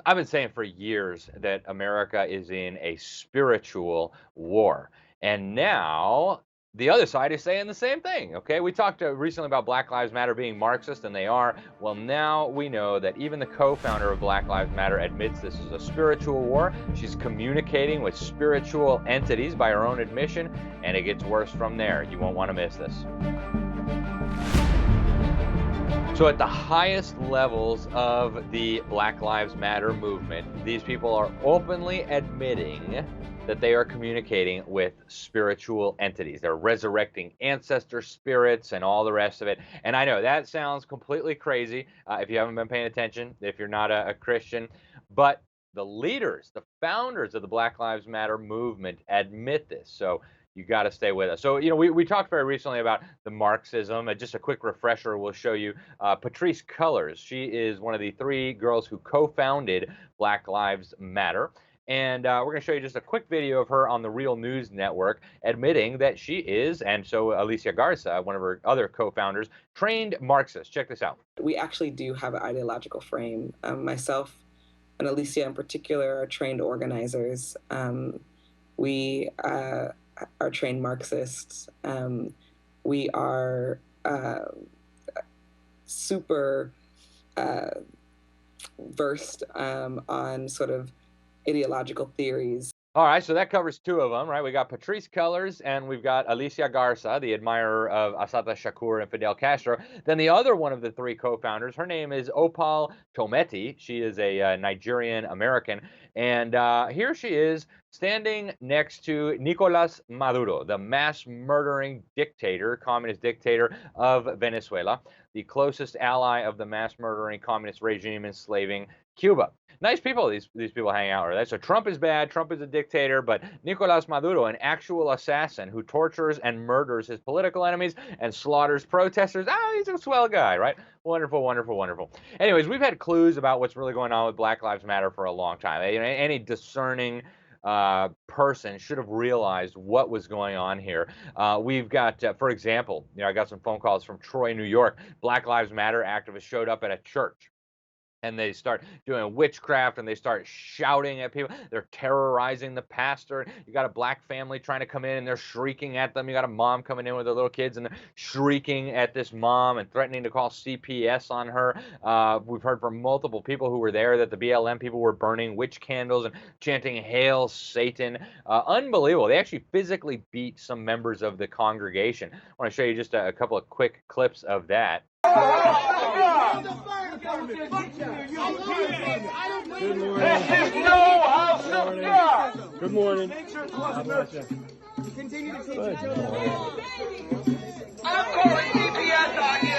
I've been saying for years that America is in a spiritual war. And now the other side is saying the same thing. Okay. We talked recently about Black Lives Matter being Marxist, and they are. Well, now we know that even the co founder of Black Lives Matter admits this is a spiritual war. She's communicating with spiritual entities by her own admission, and it gets worse from there. You won't want to miss this. So at the highest levels of the Black Lives Matter movement, these people are openly admitting that they are communicating with spiritual entities. They're resurrecting ancestor spirits and all the rest of it. And I know that sounds completely crazy if you haven't been paying attention, if you're not a Christian, but the leaders, the founders of the Black Lives Matter movement admit this. So you got to stay with us. So, we talked very recently about the Marxism. Just a quick refresher will show you Patrisse Cullors. She is one of the 3 girls who co-founded Black Lives Matter. And we're going to show you just a quick video of her on the Real News Network admitting that she is, and so Alicia Garza, one of her other co-founders, trained Marxist. Check this out. We actually do have an ideological frame. Myself and Alicia in particular are trained organizers. We are trained Marxists. We are super versed on sort of ideological theories. All right, so that covers 2 of them, right? We got Patrisse Cullors and we've got Alicia Garza, the admirer of Assata Shakur and Fidel Castro. Then the other one of the 3 co-founders, her name is Opal Tometi. She is a Nigerian American, and here she is standing next to Nicolas Maduro, the mass murdering dictator, communist dictator of Venezuela, the closest ally of the mass murdering communist regime enslaving Cuba. Nice people these people hang out with. Right? So Trump is bad, Trump is a dictator, but Nicolas Maduro, an actual assassin who tortures and murders his political enemies and slaughters protesters, he's a swell guy, right? Wonderful, wonderful, wonderful. Anyways, we've had clues about what's really going on with Black Lives Matter for a long time. Any discerning person should have realized what was going on here. We've got, for example, I got some phone calls from Troy, New York. Black Lives Matter activists showed up at a church, and they start doing witchcraft, and they start shouting at people. They're terrorizing the pastor. You got a black family trying to come in, and they're shrieking at them. You got a mom coming in with her little kids, and they're shrieking at this mom and threatening to call CPS on her. We've heard from multiple people who were there that the BLM people were burning witch candles and chanting "Hail Satan." Unbelievable. They actually physically beat some members of the congregation. I want to show you just a couple of quick clips of that. Good morning. This is no house of God. Good morning. Continue to teach each other. I'm calling CPS on you.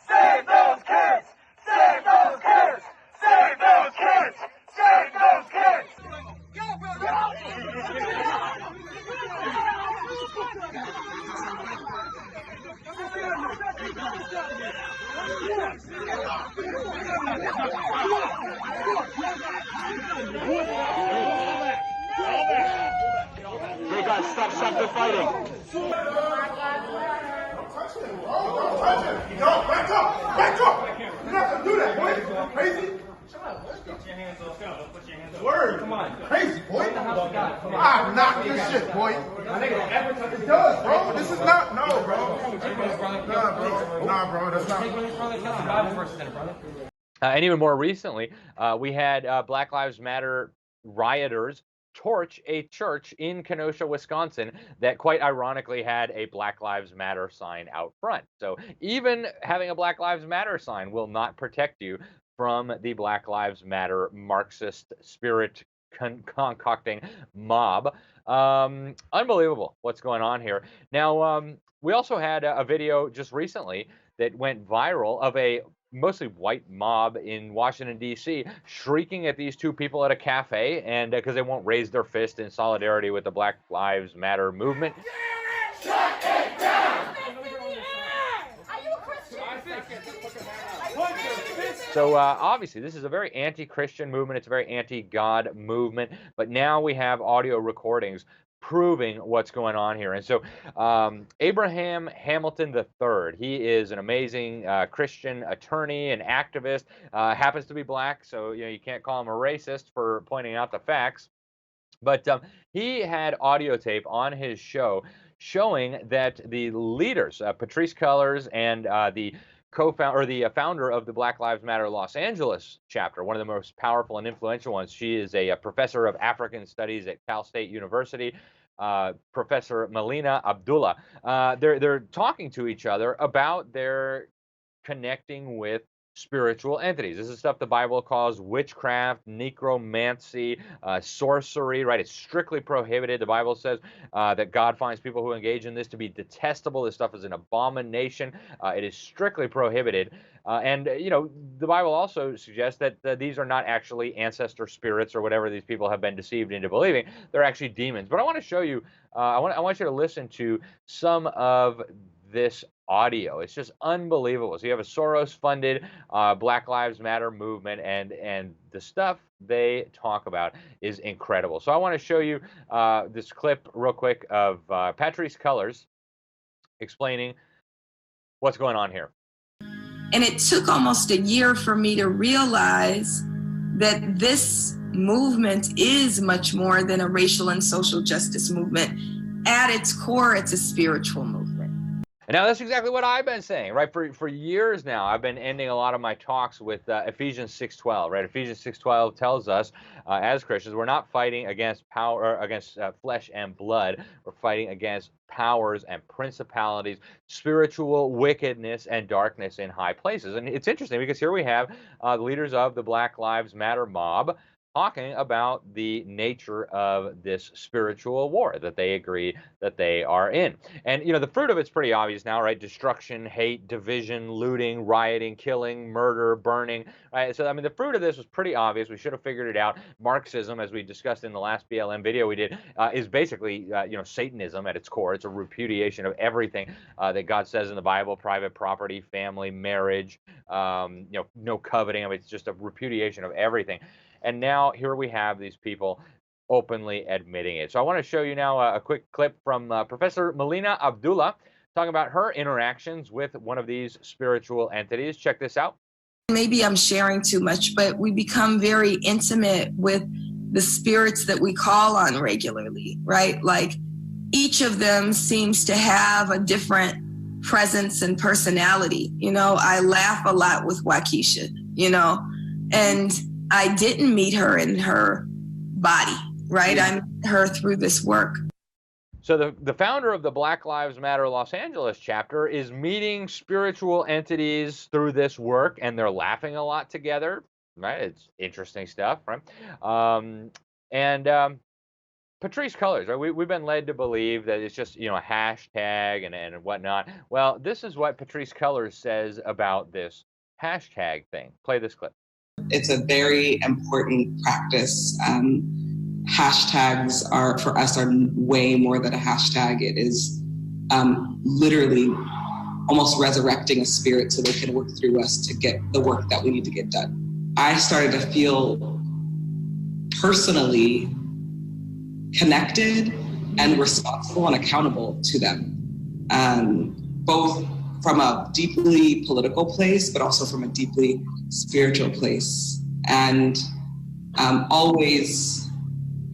Save those kids. Save those kids. Save those kids. Save those kids. Save those kids. Go, bro. You guys stop the fighting. Don't touch him, bro. Don't touch him. Don't back up. Back up. You're not gonna do that, boy. Crazy. Put your hands up. Put your hands up. Word. Come on. Crazy, boy. I'm not this shit, boy. It does, bro. This is not. No, bro. Nah, bro. That's not. And even more recently, we had Black Lives Matter rioters torch a church in Kenosha, Wisconsin, that quite ironically had a Black Lives Matter sign out front. So even having a Black Lives Matter sign will not protect you from the Black Lives Matter Marxist spirit concocting mob. Unbelievable what's going on here. Now, we also had a video just recently that went viral of a mostly white mob in Washington, D.C., shrieking at these 2 people at a cafe, and because they won't raise their fist in solidarity with the Black Lives Matter movement. Shut it down! So obviously, this is a very anti-Christian movement. It's a very anti-God movement. But now we have audio recordings proving what's going on here. And so Abraham Hamilton III, he is an amazing Christian attorney and activist, happens to be black, so you can't call him a racist for pointing out the facts. But he had audio tape on his show showing that the leaders, Patrisse Cullors and the co-founder or the founder of the Black Lives Matter Los Angeles chapter, one of the most powerful and influential ones. She is a professor of African Studies at Cal State University, Professor Melina Abdullah. They're talking to each other about their connecting with spiritual entities. This is stuff the Bible calls witchcraft, necromancy, sorcery, right? It's strictly prohibited. The Bible says that God finds people who engage in this to be detestable. This stuff is an abomination. It is strictly prohibited. And the Bible also suggests that these are not actually ancestor spirits or whatever these people have been deceived into believing. They're actually demons. But I want to show you, I want you to listen to some of this audio. It's just unbelievable. So you have a Soros-funded Black Lives Matter movement, and the stuff they talk about is incredible. So I want to show you this clip real quick of Patrisse Cullors explaining what's going on here. And it took almost a year for me to realize that this movement is much more than a racial and social justice movement. At its core, it's a spiritual movement. And now that's exactly what I've been saying, right? For years now, I've been ending a lot of my talks with Ephesians 6:12, right? Ephesians 6:12 tells us, as Christians, we're not fighting against power, against flesh and blood. We're fighting against powers and principalities, spiritual wickedness and darkness in high places. And it's interesting because here we have the leaders of the Black Lives Matter mob talking about the nature of this spiritual war that they agree that they are in. And, the fruit of it's pretty obvious now, right? Destruction, hate, division, looting, rioting, killing, murder, burning, right? So, the fruit of this was pretty obvious. We should have figured it out. Marxism, as we discussed in the last BLM video we did, is basically, Satanism at its core. It's a repudiation of everything that God says in the Bible: private property, family, marriage, no coveting. It's just a repudiation of everything. And now here we have these people openly admitting it. So I want to show you now a quick clip from Professor Melina Abdullah talking about her interactions with one of these spiritual entities. Check this out. Maybe I'm sharing too much, but we become very intimate with the spirits that we call on regularly, right? Like each of them seems to have a different presence and personality. I laugh a lot with Waukesha, and I didn't meet her in her body, right? I met her through this work. So the founder of the Black Lives Matter Los Angeles chapter is meeting spiritual entities through this work, and they're laughing a lot together, right? It's interesting stuff, right? Patrisse Cullors, right? We've been led to believe that it's just, a hashtag and whatnot. Well, this is what Patrisse Cullors says about this hashtag thing. Play this clip. It's a very important practice. Hashtags for us are way more than a hashtag. It is literally almost resurrecting a spirit so they can work through us to get the work that we need to get done. I started to feel personally connected and responsible and accountable to them, both from a deeply political place, but also from a deeply spiritual place. And always,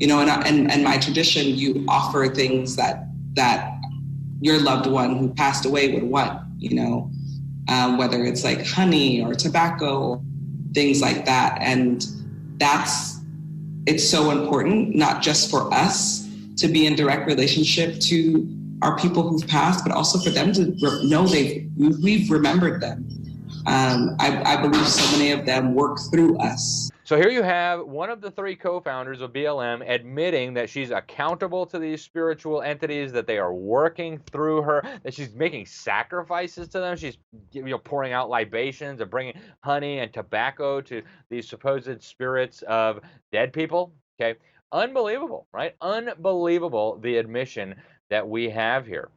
in my tradition, you offer things that your loved one who passed away would want, whether it's like honey or tobacco, things like that. And it's so important, not just for us to be in direct relationship to our people who've passed, but also for them to know we've remembered them. I believe so many of them work through us. So here you have one of the three co-founders of BLM admitting that she's accountable to these spiritual entities, that they are working through her, that she's making sacrifices to them. She's pouring out libations and bringing honey and tobacco to these supposed spirits of dead people. Okay, unbelievable, right? Unbelievable, the admission that we have here.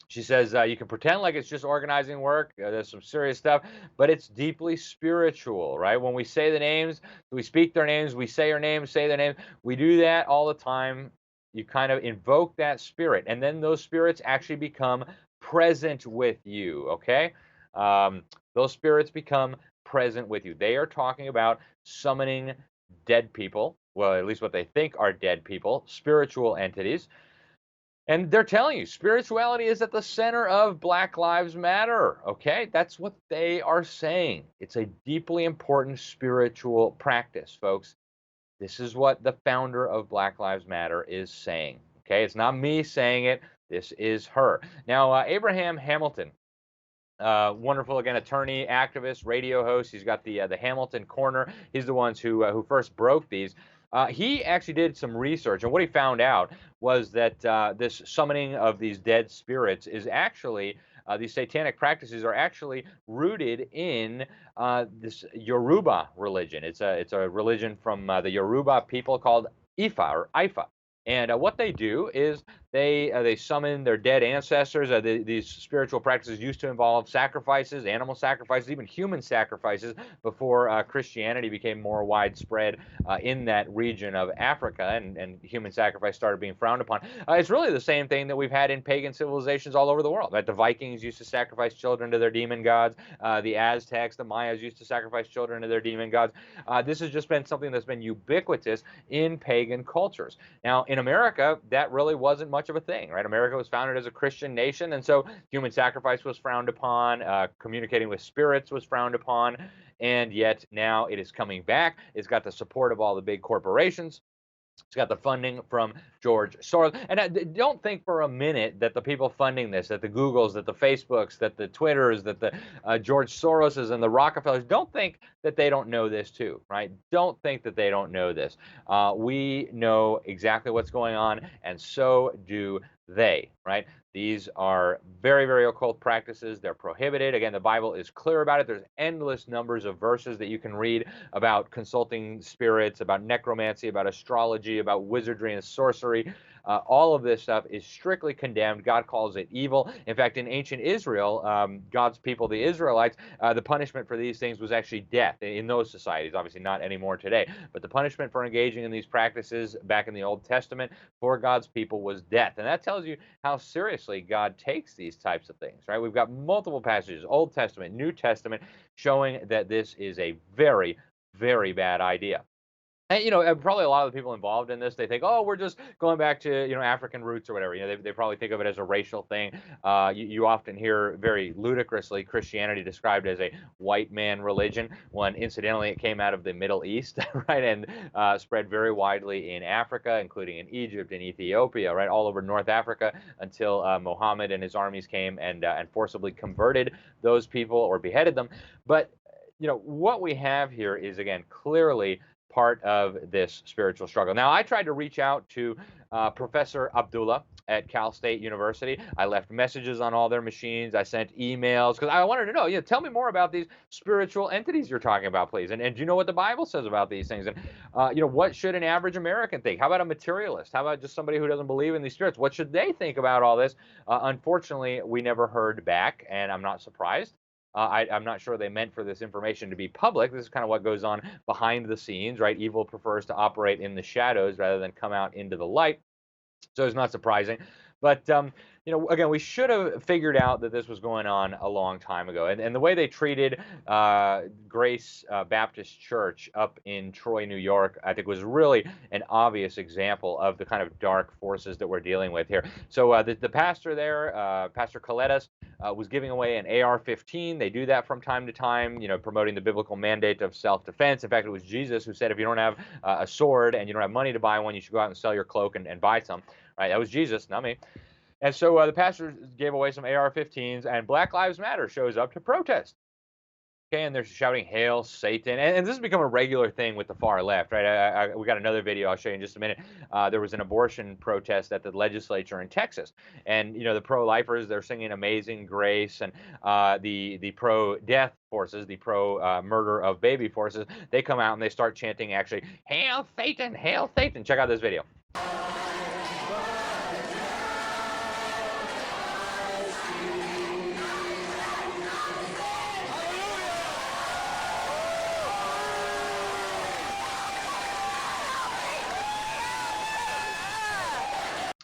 She says you can pretend like it's just organizing work. There's some serious stuff, but it's deeply spiritual, right? When we say the names, we speak their names, we say our names, say their names. We do that all the time You kind of invoke that spirit, and then those spirits actually become present with you, okay? Those spirits become present with you. They are talking about summoning dead people, well, at least what they think are dead people, spiritual entities. And they're telling you spirituality is at the center of Black Lives Matter. Okay, that's what they are saying. It's a deeply important spiritual practice, folks. This is what the founder of Black Lives Matter is saying. Okay, it's not me saying it. This is her. Now, Abraham Hamilton, wonderful, again, attorney, activist, radio host. He's got the Hamilton Corner. He's the ones who first broke these. He actually did some research, and what he found out was that this summoning of these dead spirits is actually these satanic practices are actually rooted in this Yoruba religion. It's a religion from the Yoruba people called Ifa or Ifa. And what they do is they summon their dead ancestors. These spiritual practices used to involve sacrifices, animal sacrifices, even human sacrifices before Christianity became more widespread in that region of Africa, and human sacrifice started being frowned upon. It's really the same thing that we've had in pagan civilizations all over the world. Right? The Vikings used to sacrifice children to their demon gods. The Aztecs, the Mayas used to sacrifice children to their demon gods. This has just been something that's been ubiquitous in pagan cultures. Now, in America, that really wasn't much of a thing, right? America was founded as a Christian nation, and so human sacrifice was frowned upon, communicating with spirits was frowned upon, and yet now it is coming back. It's got the support of all the big corporations. It's got the funding from George Soros. And don't think for a minute that the people funding this, that the Googles, that the Facebooks, that the Twitters, that the George Soroses and the Rockefellers, don't think that they don't know this too, right? Don't think that they don't know this. We know exactly what's going on, and so do they, right? These are very, very occult practices. They're prohibited. Again, the Bible is clear about it. There's endless numbers of verses that you can read about consulting spirits, about necromancy, about astrology, about wizardry and sorcery. All of this stuff is strictly condemned. God calls it evil. In fact, in ancient Israel, God's people, the Israelites, the punishment for these things was actually death in those societies. Obviously not anymore today. But the punishment for engaging in these practices back in the Old Testament for God's people was death. And that tells you how seriously God takes these types of things, right? We've got multiple passages, Old Testament, New Testament, showing that this is a very, very bad idea. And, probably a lot of the people involved in this, they think, oh, we're just going back to, African roots or whatever. They probably think of it as a racial thing. You often hear very ludicrously Christianity described as a white man religion, when incidentally it came out of the Middle East, right, and spread very widely in Africa, including in Egypt and Ethiopia, right, all over North Africa, until Muhammad and his armies came and forcibly converted those people or beheaded them. But, what we have here is, again, clearly part of this spiritual struggle. Now, I tried to reach out to Professor Abdullah at Cal State University. I left messages on all their machines. I sent emails because I wanted to know, tell me more about these spiritual entities you're talking about, please. And do you know what the Bible says about these things? And, what should an average American think? How about a materialist? How about just somebody who doesn't believe in these spirits? What should they think about all this? Unfortunately, we never heard back, and I'm not surprised. I'm not sure they meant for this information to be public. This is kind of what goes on behind the scenes, right? Evil prefers to operate in the shadows rather than come out into the light. So it's not surprising. But, again, we should have figured out that this was going on a long time ago. And the way they treated Grace Baptist Church up in Troy, New York, I think was really an obvious example of the kind of dark forces that we're dealing with here. So the pastor there, Pastor Coletas, was giving away an AR-15. They do that from time to time, promoting the biblical mandate of self-defense. In fact, it was Jesus who said, if you don't have a sword and you don't have money to buy one, you should go out and sell your cloak and buy some. Right? That was Jesus, not me. And so the pastor gave away some AR-15s, and Black Lives Matter shows up to protest. Okay, and they're shouting, "Hail Satan!" And this has become a regular thing with the far left, right? We got another video I'll show you in just a minute. There was an abortion protest at the legislature in Texas, and the pro-lifers, they're singing "Amazing Grace," and the pro-death forces, the pro-murder of baby forces, they come out and they start chanting, actually, "Hail Satan! Hail Satan!" Check out this video.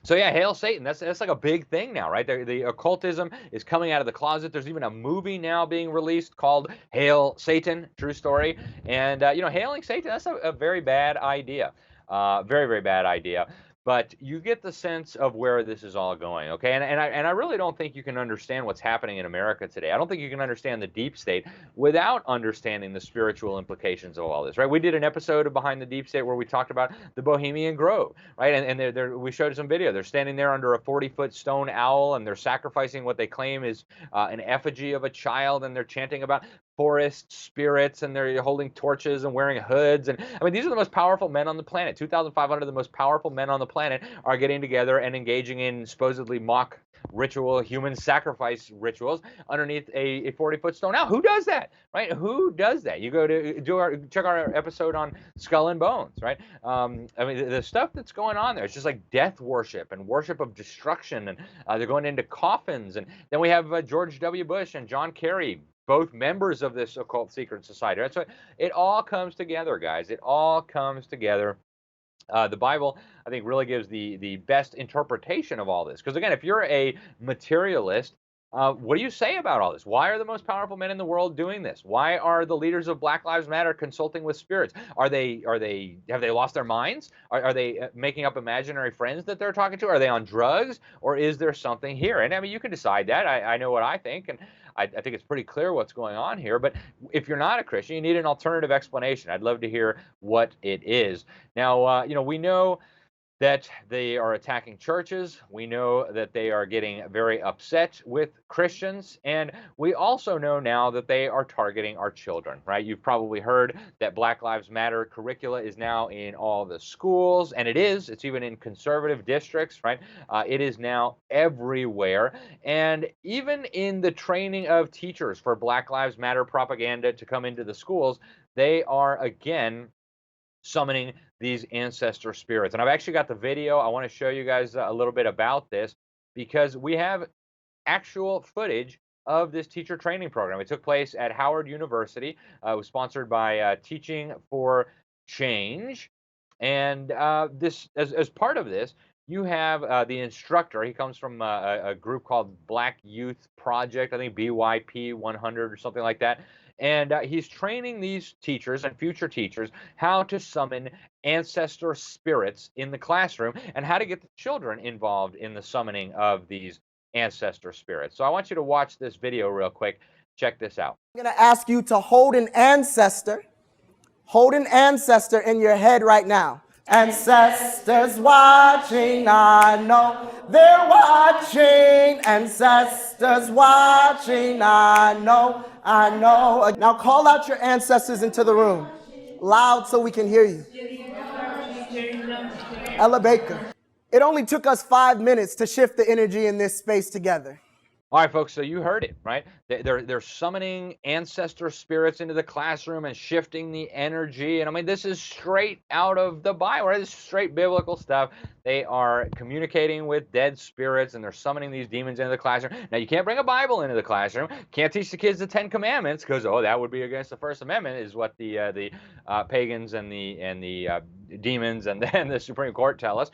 So yeah, hail Satan. That's like a big thing now, right? The occultism is coming out of the closet. There's even a movie now being released called Hail Satan, true story. And hailing Satan, that's a very bad idea. Very, very bad idea. But you get the sense of where this is all going, okay? And I really don't think you can understand what's happening in America today. I don't think you can understand the deep state without understanding the spiritual implications of all this, right? We did an episode of Behind the Deep State where we talked about the Bohemian Grove, right? And we showed some video. They're standing there under a 40-foot stone owl, and they're sacrificing what they claim is an effigy of a child, and they're chanting about forest spirits, and they're holding torches and wearing hoods. And I mean, these are the most powerful men on the planet. 2,500 of the most powerful men on the planet are getting together and engaging in supposedly mock ritual, human sacrifice rituals underneath a 40-foot stone owl. Who does that, right? Who does that? You go to check our episode on Skull and Bones, right? I mean, the stuff that's going on there, it's just like death worship and worship of destruction, and they're going into coffins. And then we have George W. Bush and John Kerry, both members of this occult secret society. That's what it all comes together, guys. It all comes together. The Bible, I think, really gives the best interpretation of all this. Because again, if you're a materialist, what do you say about all this? Why are the most powerful men in the world doing this? Why are the leaders of Black Lives Matter consulting with spirits? Have they lost their minds? Are they making up imaginary friends that they're talking to? Are they on drugs, or is there something here? And I mean, you can decide that. I know what I think, and I think it's pretty clear what's going on here. But if you're not a Christian, you need an alternative explanation. I'd love to hear what it is. Now, we know that they are attacking churches. We know that they are getting very upset with Christians. And we also know now that they are targeting our children, right? You've probably heard that Black Lives Matter curricula is now in all the schools, and it's even in conservative districts, right? It is now everywhere. And even in the training of teachers for Black Lives Matter propaganda to come into the schools, they are again summoning these ancestor spirits. And I've actually got the video. I want to show you guys a little bit about this, because we have actual footage of this teacher training program. It took place at Howard University. It was sponsored by Teaching for Change. And this, as part of this, you have the instructor. He comes from a group called Black Youth Project, I think BYP 100 or something like that. And he's training these teachers and future teachers how to summon ancestor spirits in the classroom, and how to get the children involved in the summoning of these ancestor spirits. So I want you to watch this video real quick. Check this out. I'm going to ask you to hold an ancestor. Hold an ancestor in your head right now. Ancestors watching, I know they're watching. Ancestors watching, I know, I know. Now call out your ancestors into the room, loud so we can hear you. Ella Baker. It only took us 5 minutes to shift the energy in this space together. All right, folks, so you heard it, right? They're summoning ancestor spirits into the classroom and shifting the energy. And I mean, this is straight out of the Bible, right? This is straight biblical stuff. They are communicating with dead spirits, and they're summoning these demons into the classroom. Now, you can't bring a Bible into the classroom. Can't teach the kids the 10 Commandments, because, that would be against the First Amendment, is what the pagans and the demons and then the Supreme Court tell us.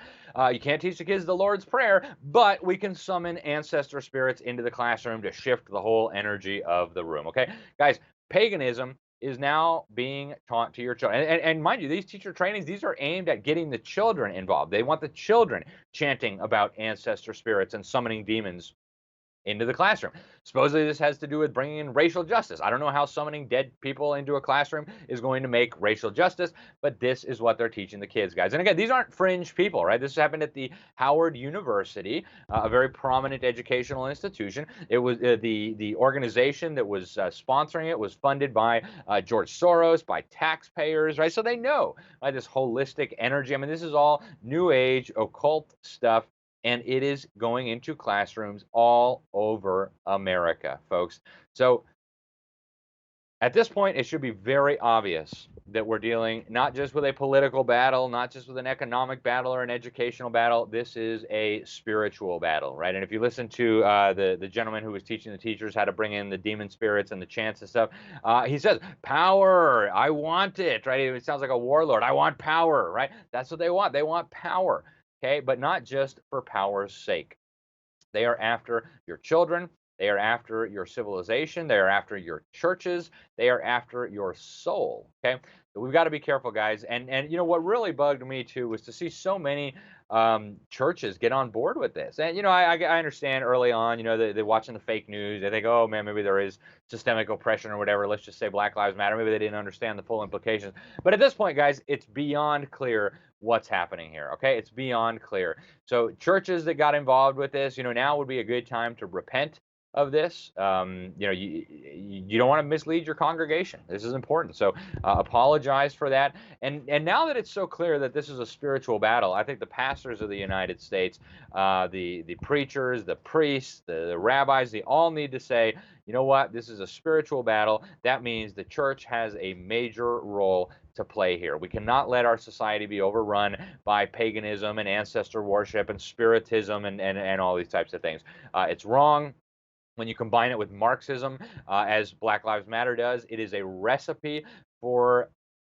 You can't teach the kids the Lord's Prayer, but we can summon ancestor spirits into the classroom to shift the whole energy of the room. Okay, guys, paganism is now being taught to your children. And mind you, these teacher trainings, these are aimed at getting the children involved. They want the children chanting about ancestor spirits and summoning demons into the classroom. Supposedly this has to do with bringing in racial justice. I don't know how summoning dead people into a classroom is going to make racial justice, but this is what they're teaching the kids, guys. And again, these aren't fringe people, right? This happened at the Howard University, a very prominent educational institution. It was the organization that was sponsoring it was funded by George Soros, by taxpayers, right? So they know, right, this holistic energy. I mean, this is all New Age occult stuff, and it is going into classrooms all over America, folks. So at this point, it should be very obvious that we're dealing not just with a political battle, not just with an economic battle or an educational battle. This is a spiritual battle, right? And if you listen to the gentleman who was teaching the teachers how to bring in the demon spirits and the chants and stuff, he says, power, I want it, right? It sounds like a warlord. I want power, right? That's what they want. They want power. okay? But not just for power's sake. They are after your children. They are after your civilization. They are after your churches. They are after your soul. Okay, so we've got to be careful, guys. And you know what really bugged me too was to see so many churches get on board with this. And you know, I understand early on, you know, they're watching the fake news. They think, oh man, maybe there is systemic oppression or whatever. Let's just say Black Lives Matter. Maybe they didn't understand the full implications. But at this point, guys, it's beyond clear what's happening here. Okay, it's beyond clear. So churches that got involved with this, you know, now would be a good time to repent of this. You know, you don't want to mislead your congregation. This is important. So apologize for that. And now that it's so clear that this is a spiritual battle, I think the pastors of the United States, the preachers, the priests, the rabbis, they all need to say, you know what, this is a spiritual battle. That means the church has a major role to play here. We cannot let our society be overrun by paganism and ancestor worship and spiritism and all these types of things. It's wrong. When you combine it with Marxism, as Black Lives Matter does, it is a recipe for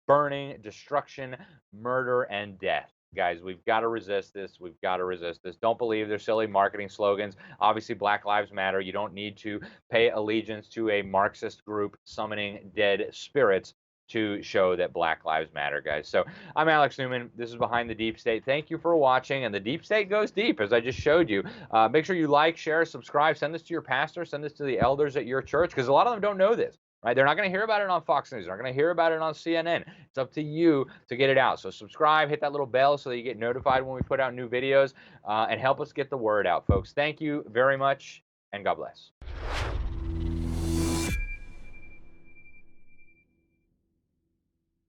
burning, destruction, murder, and death. Guys, we've got to resist this. We've got to resist this. Don't believe their silly marketing slogans. Obviously, Black Lives Matter. You don't need to pay allegiance to a Marxist group summoning dead spirits to show that Black Lives Matter, guys. So I'm Alex Newman. This is Behind the Deep State. Thank you for watching. And the deep state goes deep, as I just showed you. Make sure you like, share, subscribe. Send this to your pastor. Send this to the elders at your church, because a lot of them don't know this. Right? They're not going to hear about it on Fox News. They're not going to hear about it on CNN. It's up to you to get it out. So subscribe, hit that little bell so that you get notified when we put out new videos, and help us get the word out, folks. Thank you very much, and God bless.